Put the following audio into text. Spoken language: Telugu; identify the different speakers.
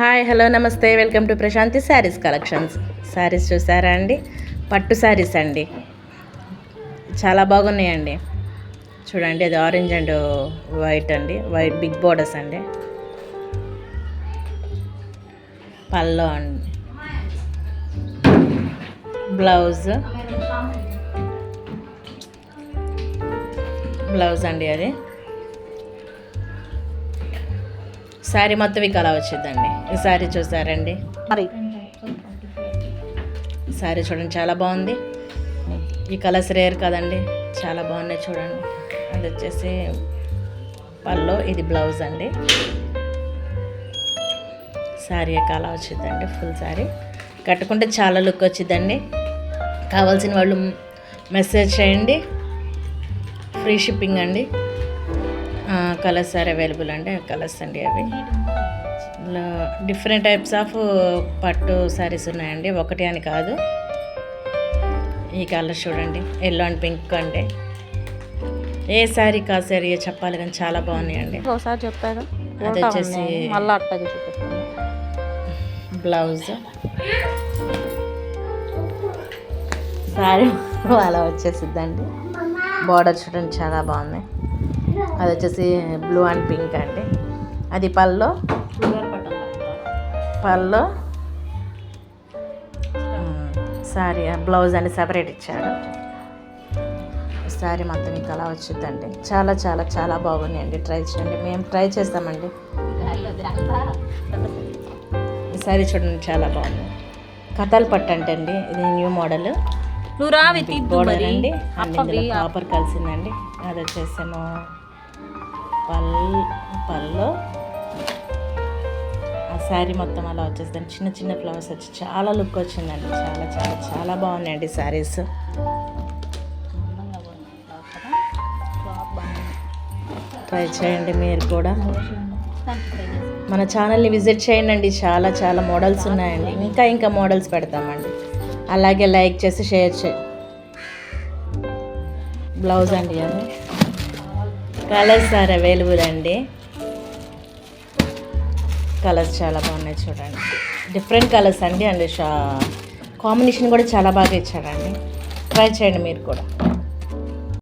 Speaker 1: హాయ్ హలో నమస్తే welcome to Prashanti saris collections. Saris చూసారా అండి? పట్టు శారీస్ అండి, చాలా బాగున్నాయండి. చూడండి, అది ఆరెంజ్ అండ్ వైట్ అండి, వైట్ బిగ్ బోర్డర్స్ అండి. పల్లో అండి, బ్లౌజ్ అండి, అది శారీ మొత్తం ఇక అలా వచ్చిందండి. ఈ శారీ చూసారండి? శారీ చూడండి, చాలా బాగుంది. ఈ కలర్స్ రేర్ కదండి, చాలా బాగున్నాయి. చూడండి, అది వచ్చేసి పల్లో, ఇది బ్లౌజ్ అండి. శారీ ఇక అలా వచ్చిందండి. ఫుల్ శారీ కట్టుకుంటే చాలా లుక్ వచ్చిందండి. కావాల్సిన వాళ్ళు మెసేజ్ చేయండి, ఫ్రీ షిప్పింగ్ అండి. కలర్స్ ఆర్ అవైలబుల్ అండి. కలర్స్ అండి, అవి డిఫరెంట్ టైప్స్ ఆఫ్ పట్టు శారీస్ ఉన్నాయండి, ఒకటి అని కాదు. ఈ కలర్ చూడండి, ఎల్లో అండ్ పింక్ అండి. ఏ శారీ కా శారీ చెప్పాలి కానీ చాలా బాగున్నాయండి.
Speaker 2: ఒకసారి చెప్పారు.
Speaker 1: అది వచ్చేసి బ్లౌజ్, శారీ అలా వచ్చేసిద్దండి. బార్డర్ చూడండి, చాలా బాగుంది. అది వచ్చేసి బ్లూ అండ్ పింక్ అండి. అది పల్లో శారీ, బ్లౌజ్ అని సెపరేట్ ఇచ్చాడు. శారీ మొత్తం ఇంకా అలా వచ్చిందండి. చాలా చాలా చాలా బాగున్నాయండి. ట్రై చేయండి, మేము ట్రై చేస్తామండి. ఈ శారీ చూడండి, చాలా బాగుంది. కథలు పట్టు అంటే అండి, ఇది న్యూ మోడల్ బోర్డర్ అండి. కాపర్ కలిసిందండి. అది వచ్చేసేమో పల్లో. ఆ శారీ మొత్తం అలా వచ్చేసిందండి. చిన్న చిన్న ఫ్లవర్స్ వచ్చి చాలా లుక్ వచ్చిందండి. చాలా చాలా చాలా బాగున్నాయండి శారీస్. ట్రై చేయండి మీరు కూడా. మన ఛానల్ని విజిట్ చేయండి. చాలా చాలా మోడల్స్ ఉన్నాయండి. ఇంకా మోడల్స్ పెడతామండి. అలాగే లైక్ చేసి షేర్ చేయండి. బ్లౌజ్ అండి, అది కలర్స్ ఆర్ అవైలబుల్ అండి. కలర్స్ చాలా బాగున్నాయి చూడండి, డిఫరెంట్ కలర్స్ అండి. అండ్ కాంబినేషన్ కూడా చాలా బాగా ఇచ్చాడండి. ట్రై చేయండి మీరు కూడా.